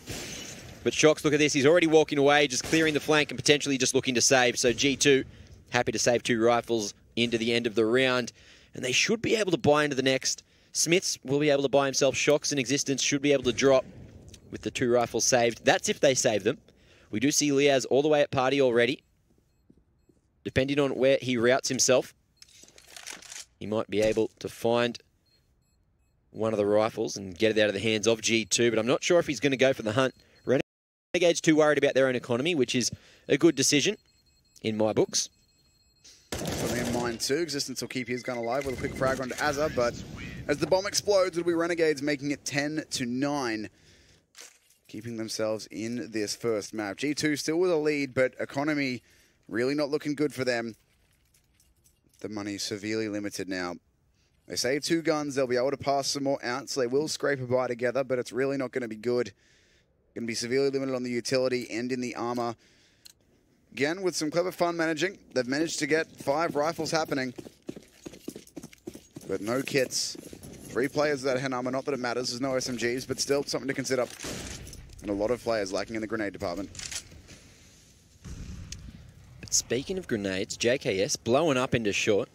But Shox, look at this. He's already walking away, just clearing the flank and potentially just looking to save. So G2 happy to save 2 rifles into the end of the round. And they should be able to buy into the next. Smiths will be able to buy himself. Shox and Existence should be able to drop with the 2 rifles saved. That's if they save them. We do see Liaz all the way at party already. Depending on where he routes himself, he might be able to find one of the rifles and get it out of the hands of G2, but I'm not sure if he's going to go for the hunt. Renegades too worried about their own economy, which is a good decision in my books. Something in mind too. Existence will keep his gun alive with a quick frag onto Azza, but as the bomb explodes, it'll be Renegades making it 10-9. Keeping themselves in this first map. G2 still with a lead, but economy Really not looking good for them. The money's severely limited now. They save 2 guns. They'll be able to pass some more out, so they will scrape a buy together, but it's really not going to be good. Going to be severely limited on the utility and in the armor. Again, with some clever fun managing, they've managed to get 5 rifles happening, but no kits. 3 players that had armor, not that it matters, there's no SMGs, but still something to consider. And a lot of players lacking in the grenade department. But speaking of grenades, JKS blowing up into short.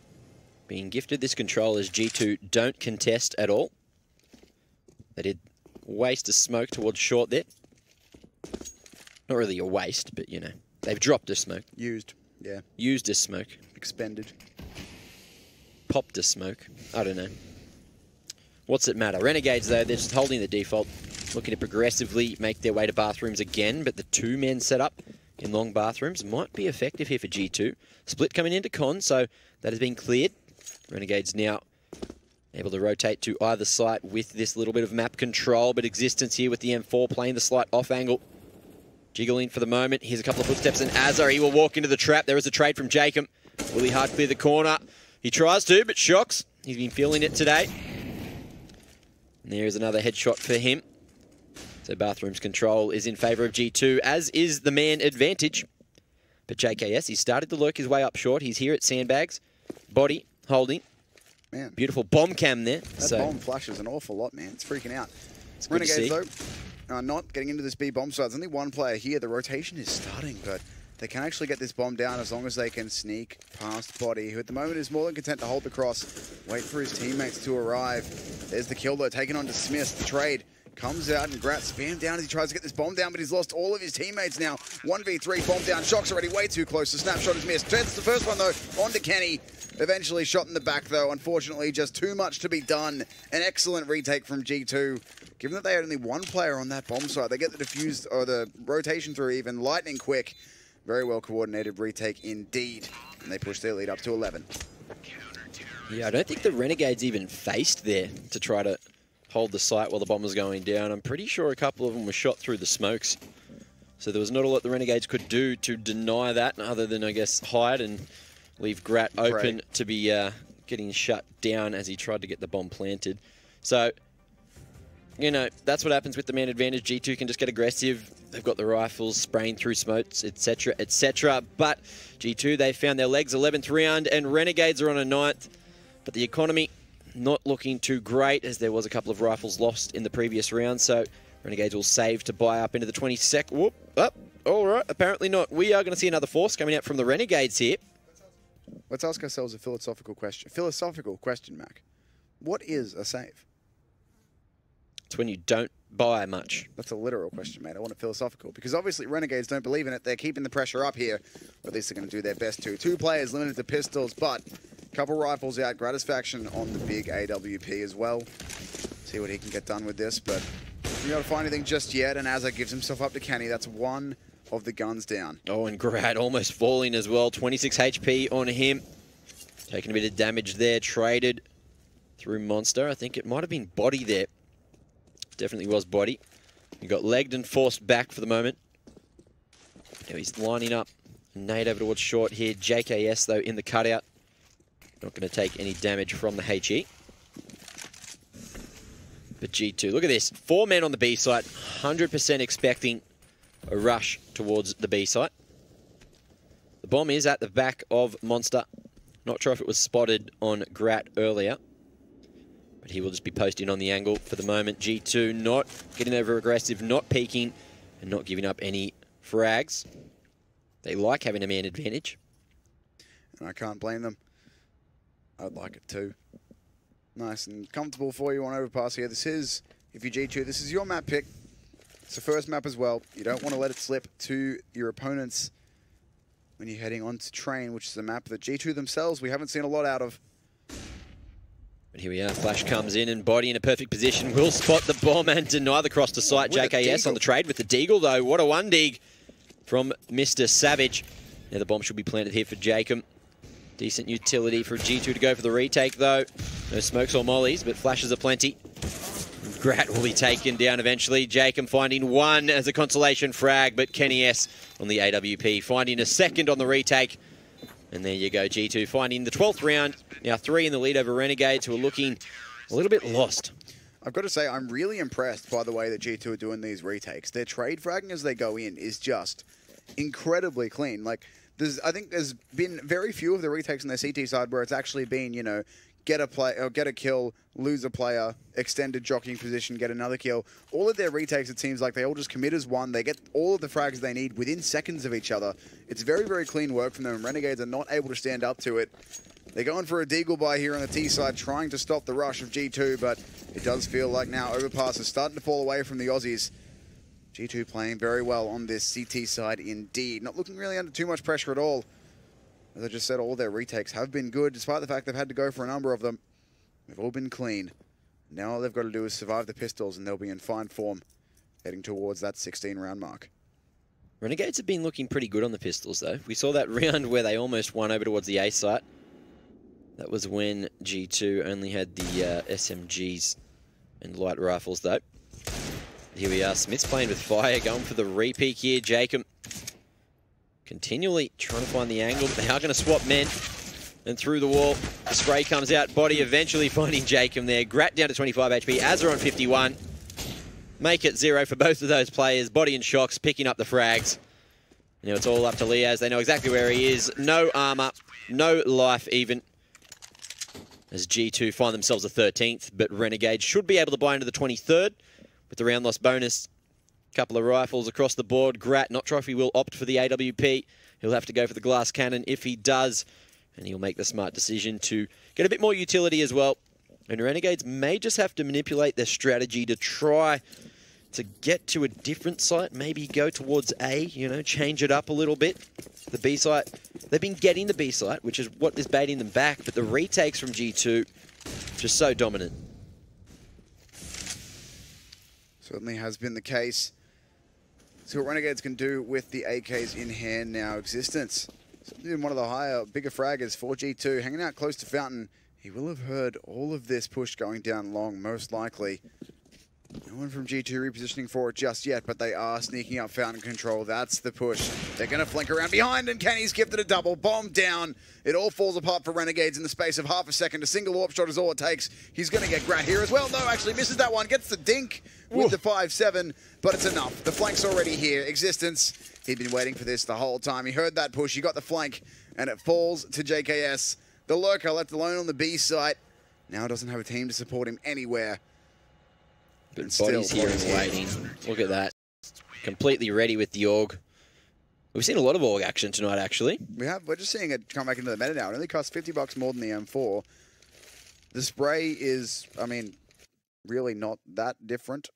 Being gifted this control as G2 don't contest at all. They did waste a smoke towards short there. Not really a waste, but you know, they've dropped a smoke. Used, yeah. Used a smoke. Expended. Popped a smoke. I don't know. What's it matter? Renegades, though, they're just holding the default, looking to progressively make their way to bathrooms again, but the 2-men setup in long bathrooms might be effective here for G2. Split coming into con, so that has been cleared. Renegades now able to rotate to either site with this little bit of map control, but existence here with the M4 playing the slight off angle. Jiggling for the moment. Here's a couple of footsteps, and Azar, he will walk into the trap. There is a trade from Jacob. Will he hard clear the corner? He tries to, but shocks. He's been feeling it today. And there's another headshot for him. So bathrooms control is in favour of G2, as is the man advantage. But JKS, he started to lurk his way up short. He's here at Sandbags. Body, holding. Man. Beautiful bomb cam there. That bomb flashes an awful lot, man. It's freaking out. Renegades, though, not getting into this B bomb site. There's only 1 player here. The rotation is starting, but they can actually get this bomb down as long as they can sneak past Body, who at the moment is more than content to hold the cross, wait for his teammates to arrive. There's the kill, though, taken on to Smith. The trade comes out, and Grat spam down as he tries to get this bomb down, but he's lost all of his teammates now. 1v3, bomb down. Shock's already way too close. The snapshot is missed. That's the first one, though, on to Kenny. Eventually shot in the back, though. Unfortunately, just too much to be done. An excellent retake from G2. Given that they had only 1 player on that bomb site, they get the diffuse, or the rotation through even lightning quick. Very well coordinated retake indeed. And they push their lead up to 11. Yeah, I don't think the Renegades even faced there to try to hold the site while the bomb was going down. I'm pretty sure a couple of them were shot through the smokes. So there was not a lot the Renegades could do to deny that, other than, I guess, hide and leave Grat open to be getting shut down as he tried to get the bomb planted. So, you know, that's what happens with the man advantage. G2 can just get aggressive. They've got the rifles spraying through smokes, etc., etc. But G2, they found their legs 11th round, and Renegades are on a 9th. But the economy not looking too great, as there was a couple of rifles lost in the previous round. So Renegades will save to buy up into the 22nd. Whoop, up. All right, apparently not. We are going to see another force coming out from the Renegades here. Let's ask ourselves a philosophical question. Mac. What is a save? It's when you don't buy much. That's a literal question, mate. I want it philosophical. Because obviously Renegades don't believe in it. They're keeping the pressure up here. Or at least they're going to do their best to. 2 players limited to pistols, but a couple rifles out. Gratisfaction on the big AWP as well. See what he can get done with this, but we're not to find anything just yet. And Azza gives himself up to Kenny. That's 1 of the guns down. Oh, and Grat almost falling as well. 26 HP on him. Taking a bit of damage there. Traded through Monster. I think it might have been Body there. Definitely was Body. He got legged and forced back for the moment. Now he's lining up. Nade over towards short here. JKS, though, in the cutout. Not going to take any damage from the HE. But G2, look at this. 4 men on the B site. 100% expecting a rush towards the B site. The bomb is at the back of Monster. Not sure if it was spotted on Grat earlier, but he will just be posting on the angle for the moment. G2 not getting over aggressive, not peeking, and not giving up any frags. They like having a man advantage. And I can't blame them. I'd like it too. Nice and comfortable for you on overpass here. This is, if you're G2, this is your map pick. It's the first map as well. You don't want to let it slip to your opponents when you're heading on to Train, which is a map that G2 themselves we haven't seen a lot out of. But here we are. Flash comes in, and Body in a perfect position. Will spot the bomb and deny the cross to sight. JKS on the trade with the Deagle, though. What a 1-dig from Mr. Savage. Now the bomb should be planted here for Jacob. Decent utility for G2 to go for the retake, though. No smokes or mollies, but flashes are plenty. Grat will be taken down eventually. Jacob finding one as a consolation frag, but Kenny S on the AWP finding a second on the retake. And there you go, G2 finding the 12th round. Now 3 in the lead over Renegades, who are looking a little bit lost. I've got to say, I'm really impressed by the way that G2 are doing these retakes. Their trade fragging as they go in is just incredibly clean. Like, I think there's been very few of the retakes on their CT side where it's actually been, you know, get a play or get a kill, lose a player, extended jockeying position, get another kill. All of their retakes, it seems like they all just commit as one. They get all of the frags they need within seconds of each other. It's very, very clean work from them. Renegades are not able to stand up to it. They're going for a deagle buy here on the T side, trying to stop the rush of G2, but it does feel like now Overpass is starting to fall away from the Aussies. G2 playing very well on this CT side indeed. Not looking really under too much pressure at all. As I just said, all their retakes have been good, despite the fact they've had to go for a number of them. They've all been clean. Now all they've got to do is survive the pistols, and they'll be in fine form, heading towards that 16-round mark. Renegades have been looking pretty good on the pistols, though. We saw that round where they almost won over towards the A site. That was when G2 only had the SMGs and light rifles, though. Here we are. Smith's playing with fire, going for the repeat here. Jacob continually trying to find the angle. They are going to swap men. And through the wall, the spray comes out. Body eventually finding Jacob there. Grat down to 25 HP. Azza on 51. Make it 0 for both of those players. Body and Shocks picking up the frags. Now it's all up to Liaz. They know exactly where he is. No armor. No life even. As G2 find themselves a 13th. But Renegades should be able to buy into the 23rd. With the round loss bonus. Couple of rifles across the board. Grat, not sure if he will opt for the AWP. He'll have to go for the glass cannon if he does. And he'll make the smart decision to get a bit more utility as well. And Renegades may just have to manipulate their strategy to try to get to a different site. Maybe go towards A, you know, change it up a little bit. The B site, they've been getting the B site, which is what is baiting them back. But the retakes from G2, just so dominant. Certainly has been the case. See what Renegades can do with the AKs in hand now. Existence. Been one of the higher, bigger fraggers for G2. Hanging out close to Fountain. He will have heard all of this push going down long, most likely. No one from G2 repositioning for it just yet, but they are sneaking up Fountain control. That's the push. They're going to flank around behind, and Kenny's gifted a double. Bomb down. It all falls apart for Renegades in the space of half a second. A single AWP shot is all it takes. He's going to get Grat here as well. No, actually misses that one. Gets the dink with the 5-7, but it's enough. The flank's already here. Existence, he'd been waiting for this the whole time. He heard that push. He got the flank, and it falls to JKS. The lurker left alone on the B site. Now doesn't have a team to support him anywhere. But Body's here and waiting. Look at that. Completely ready with the AUG. We've seen a lot of AUG action tonight, actually. We have. We're just seeing it come back into the meta now. It only costs $50 more than the M4. The spray is, I mean, really not that different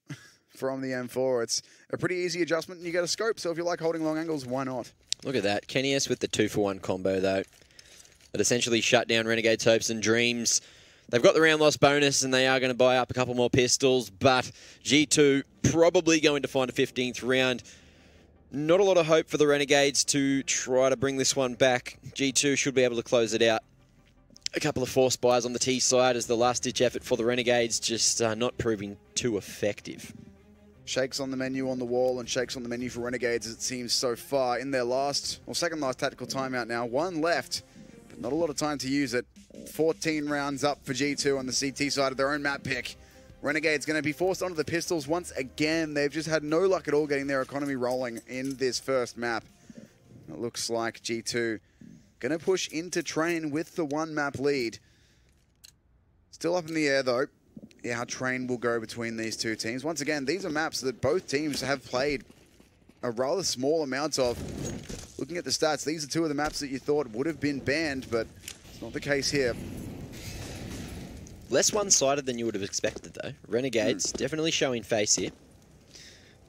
from the M4. It's a pretty easy adjustment, and you get a scope, so if you like holding long angles, why not? Look at that. Kenny S with the 2-for-1 combo, though. That essentially shut down Renegade's hopes and dreams. They've got the round loss bonus, and they are going to buy up a couple more pistols, but G2 probably going to find a 15th round. Not a lot of hope for the Renegades to try to bring this one back. G2 should be able to close it out. A couple of force buys on the T side as the last-ditch effort for the Renegades, just not proving too effective. Shakes on the menu on the wall and shakes on the menu for Renegades, as it seems so far. In their last, or second last tactical timeout now. One left, but not a lot of time to use it. 14 rounds up for G2 on the CT side of their own map pick. Renegades going to be forced onto the pistols once again. They've just had no luck at all getting their economy rolling in this first map. It looks like G2 going to push into Train with the one map lead. Still up in the air though. Yeah, how Train will go between these two teams. Once again, these are maps that both teams have played a rather small amount of. Looking at the stats, these are two of the maps that you thought would have been banned, but it's not the case here. Less one-sided than you would have expected, though. Renegades definitely showing face here.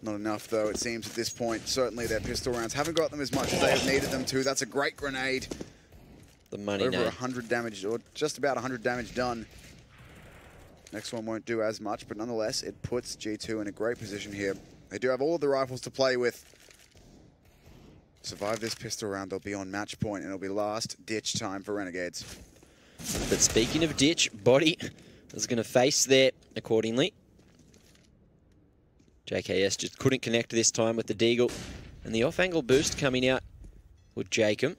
Not enough, though, it seems, at this point. Certainly their pistol rounds haven't got them as much as they have needed them to. That's a great grenade. The money Over 100 damage, or just about 100 damage done. Next one won't do as much, but nonetheless, it puts G2 in a great position here. They do have all of the rifles to play with. Survive this pistol round, they'll be on match point, and it'll be last ditch time for Renegades. But speaking of ditch, Body is going to face there accordingly. JKS just couldn't connect this time with the Deagle. And the off-angle boost coming out with Jacob.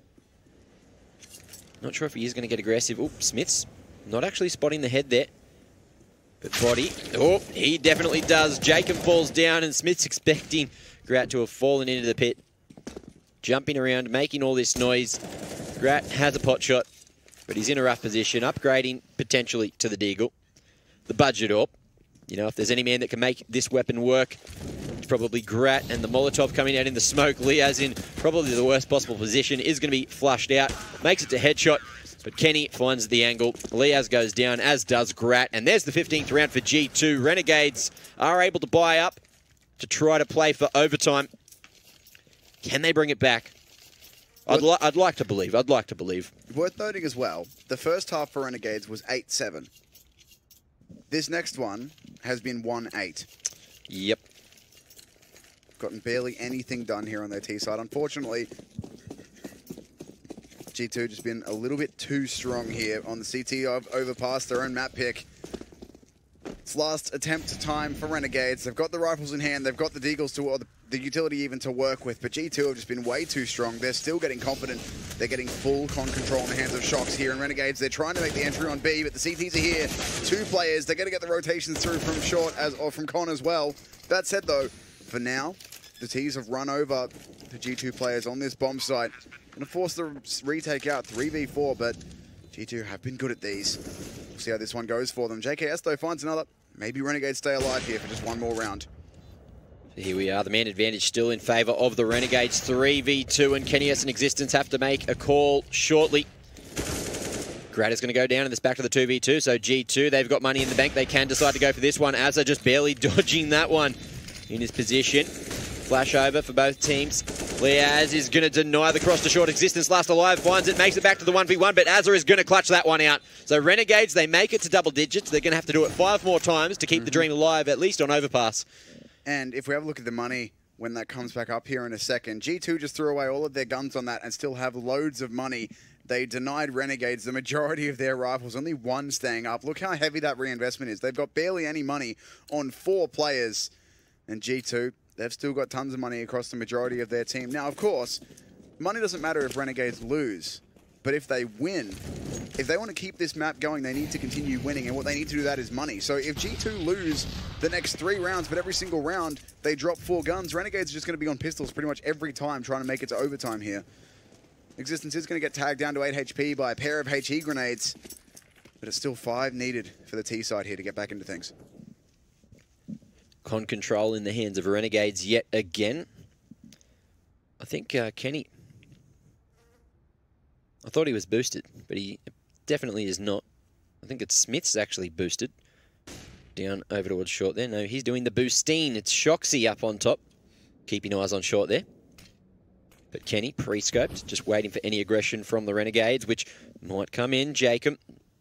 Not sure if he is going to get aggressive. Oh, Smith's not actually spotting the head there. But body, oh, he definitely does. Jacob falls down and Smith's expecting Grat to have fallen into the pit. Jumping around, making all this noise. Grat has a pot shot, but he's in a rough position, upgrading potentially to the Deagle. The budget up. You know, if there's any man that can make this weapon work, it's probably Grat, and the Molotov coming out in the smoke. Liaz in probably the worst possible position, is going to be flushed out. Makes it to headshot, but Kenny finds the angle. Liaz goes down, as does Grat, and there's the 15th round for G2. Renegades are able to buy up to try to play for overtime. Can they bring it back? I'd like to believe. I'd like to believe. Worth noting as well, the first half for Renegades was 8-7. This next one has been 1-8. Yep. Gotten barely anything done here on their T side. Unfortunately, G2 just been a little bit too strong here on the CT of overpass their own map pick. It's last attempt time for Renegades. They've got the rifles in hand. They've got the Deagles to, or the utility even to work with, but G2 have just been way too strong. They're still getting confident. They're getting full con control in the hands of Shocks here. And Renegades, they're trying to make the entry on B, but the CTs are here. 2 players. They're going to get the rotations through from short or from con as well. That said, though, for now, the T's have run over the G2 players on this bomb site. Going to force the retake out 3v4, but G2 have been good at these. We'll see how this one goes for them. JKS, though, finds another. Maybe Renegades stay alive here for just one more round. Here we are, the man advantage still in favour of the Renegades. 3v2, and Kenny S and Existence have to make a call shortly. Grat is going to go down, and it's back to the 2v2, so G2, they've got money in the bank. They can decide to go for this one. Azza just barely dodging that one in his position. Flash over for both teams. Liaz is going to deny the cross to short. Existence last alive, finds it, makes it back to the 1v1, but Azza is going to clutch that one out. So Renegades, they make it to double digits. They're going to have to do it 5 more times to keep the dream alive, at least on overpass. And if we have a look at the money when that comes back up here in a second, G2 just threw away all of their guns on that and still have loads of money. They denied Renegades the majority of their rifles, only 1 staying up. Look how heavy that reinvestment is. They've got barely any money on 4 players. And G2, they've still got tons of money across the majority of their team. Now, of course, money doesn't matter if Renegades lose. But if they win, if they want to keep this map going, they need to continue winning. And what they need to do that is money. So if G2 lose the next 3 rounds, but every single round they drop 4 guns, Renegades are just going to be on pistols pretty much every time trying to make it to overtime here. Existence is going to get tagged down to 8 HP by a pair of HE grenades. But it's still 5 needed for the T side here to get back into things. Con control in the hands of Renegades yet again. I think Kenny... I thought he was boosted, but he definitely is not. I think it's Smith's actually boosted. Down over towards short there. No, he's doing the boosting. It's Shoxy up on top. Keeping eyes on short there. But Kenny, pre-scoped, just waiting for any aggression from the Renegades, which might come in. Jacob,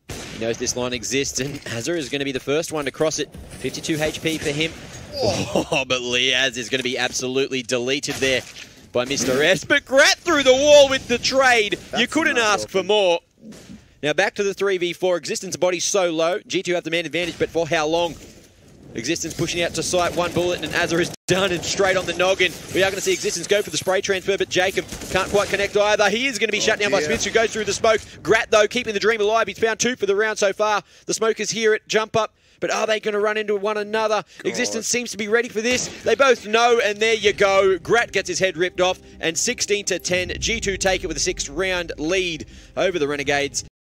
he knows this line exists, and Azza is going to be the first one to cross it. 52 HP for him. Oh, but Liaz is going to be absolutely deleted there by Mr. S. But Grat through the wall with the trade. You couldn't ask for more. Now back to the 3v4. Existence body so low. G2 have the man advantage, but for how long? Existence pushing out to sight. 1 bullet, and Azza is done and straight on the noggin. We are going to see Existence go for the spray transfer, but Jacob can't quite connect either. He is going to be shut down by Smith, who goes through the smoke. Grat, though, keeping the dream alive. He's found 2 for the round so far. The smokers here at jump up. But are they going to run into one another? Existence seems to be ready for this. They both know, and there you go. Grat gets his head ripped off, and 16-10. G2 take it with a 6-round lead over the Renegades.